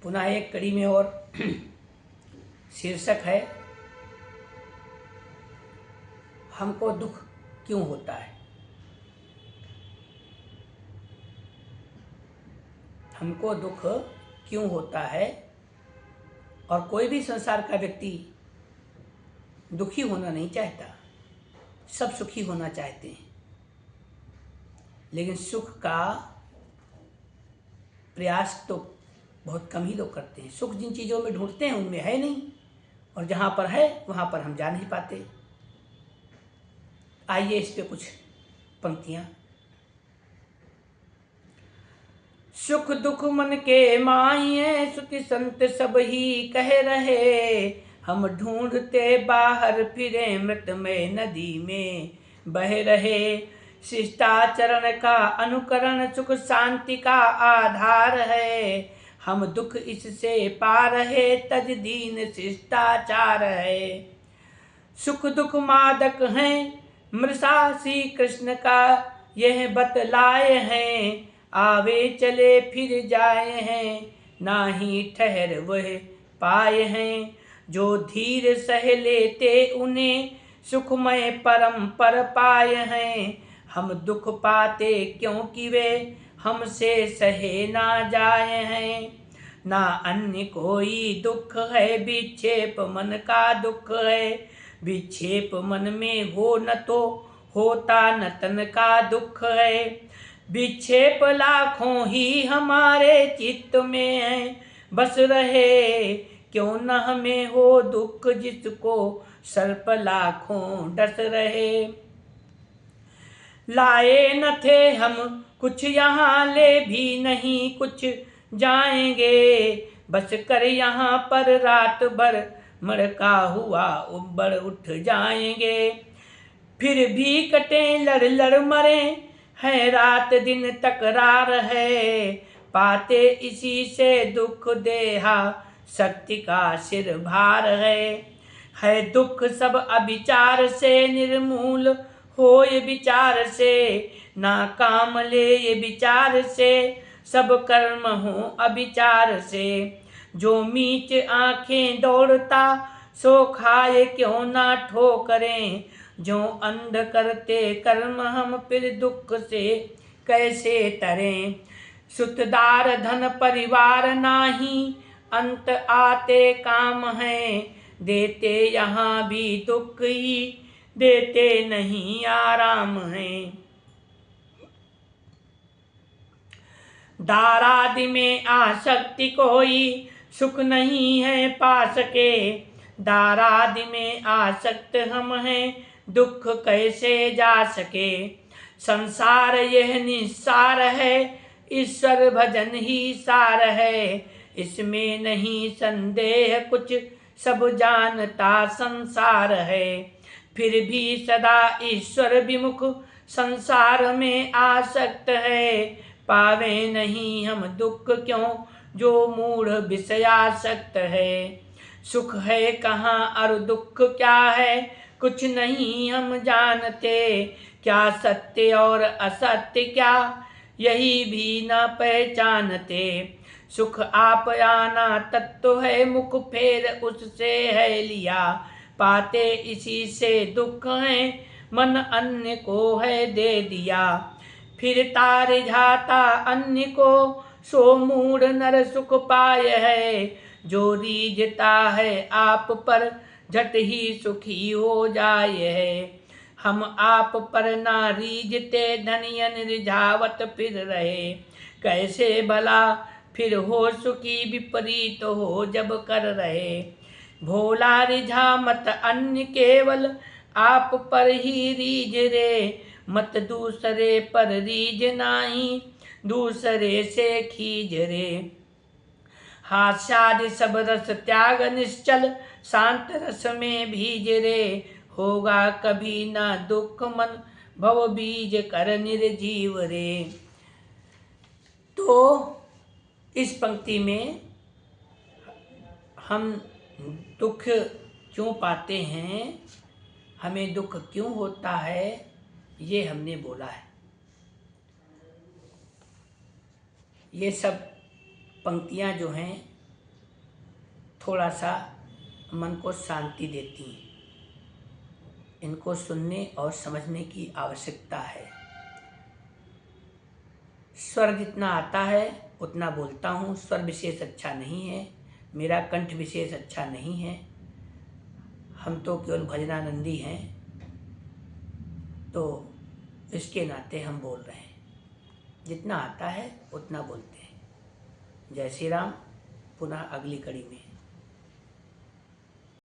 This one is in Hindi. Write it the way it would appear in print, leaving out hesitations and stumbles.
पुनः एक कड़ी में और शीर्षक है हमको दुख क्यों होता है। हमको दुख क्यों होता है। और कोई भी संसार का व्यक्ति दुखी होना नहीं चाहता, सब सुखी होना चाहते हैं, लेकिन सुख का प्रयास तो बहुत कम ही लोग करते हैं। सुख जिन चीज़ों में ढूंढते हैं उनमें है नहीं, और जहाँ पर है वहाँ पर हम जा नहीं पाते। आइए इस पे कुछ पंक्तियाँ। सुख दुख मन के माहिए, सुखी संत सब ही कह रहे। हम ढूंढते बाहर फिरे, मृतमय नदी में बह रहे। शिष्टाचरण का अनुकरण सुख शांति का आधार है। हम दुख इससे पा रहे, तज दीन शिष्टाचार है। सुख दुख मादक हैं, मृषा श्री कृष्ण का यह बतलाए हैं। आवे चले फिर जाए हैं, ना ही ठहर वह पाए हैं। जो धीर सह लेते उन्हें सुखमय परम पर पाए हैं। हम दुख पाते क्योंकि वे हमसे सहे ना जाए हैं। ना अन्य कोई दुख है, विक्षेप मन का दुख है। विक्षेप मन में हो न तो होता न तन का दुख है। विक्षेप लाखों ही हमारे चित्त में है बस रहे। क्यों न हमें हो दुख जिसको सर्प लाखों डस रहे। लाए न थे हम कुछ यहाँ, ले भी नहीं कुछ जाएंगे। बस कर यहाँ पर रात भर मड़का हुआ उबड़ उठ जाएंगे। फिर भी कटे लड़ लड़ मरे, है रात दिन तकरार है। पाते इसी से दुख देहा, शक्ति का सिर भार है दुख सब अविचार से निर्मूल हो ये विचार से। ना काम ले ये विचार से, सब कर्म हो अविचार से। जो मीच आंखें दौड़ता, सो खाए क्यों ना ठोकरें। जो अंध करते कर्म, हम फिर दुख से कैसे तरें। सुतदार धन परिवार नाही, अंत आते काम हैं। देते यहाँ भी दुख ही, देते नहीं आराम है। दारादि में आसक्ति कोई सुख नहीं है पा सके। दारादि में आसक्त हम हैं, दुख कैसे जा सके। संसार यह निस्सार है, ईश्वर भजन ही सार है। इसमें नहीं संदेह कुछ, सब जानता संसार है। फिर भी सदा ईश्वर विमुख संसार में आसक्त है। पावे नहीं हम दुख क्यों, जो मूढ़ विषयासक्त है। सुख है कहाँ और दुख क्या है, कुछ नहीं हम जानते। क्या सत्य और असत्य क्या, यही भी न पहचानते। सुख आप आना तत्व है, मुख फेर उससे है लिया। पाते इसी से दुख है, मन अन्य को है दे दिया। फिर तार जाता अन्य को, सो मूढ़ नर सुख पाए है। जो रीझता है आप पर, झट ही सुखी हो जाए है। हम आप पर ना रीझते, धनियन रिझावत फिर रहे। कैसे भला फिर हो सुखी, विपरीत हो जब कर रहे। भोला रिझा मत अन्य, केवल आप पर ही रीझ रे। मत दूसरे पर रीझ नाही, दूसरे से खींच रे। हास्यादि सब रस त्याग निश्चल, शांत रस में भीज रे। होगा कभी ना दुख मन, भव बीज कर निर्जीव रे। तो इस पंक्ति में हम दुख क्यों पाते हैं, हमें दुख क्यों होता है, ये हमने बोला है। ये सब पंक्तियाँ जो हैं थोड़ा सा मन को शांति देती हैं। इनको सुनने और समझने की आवश्यकता है। स्वर जितना आता है उतना बोलता हूँ। स्वर विशेष अच्छा नहीं है, मेरा कंठ विशेष अच्छा नहीं है। हम तो केवल भजनानंदी हैं, तो इसके नाते हम बोल रहे हैं। जितना आता है उतना बोलते हैं। जय श्री राम। पुनः अगली कड़ी में।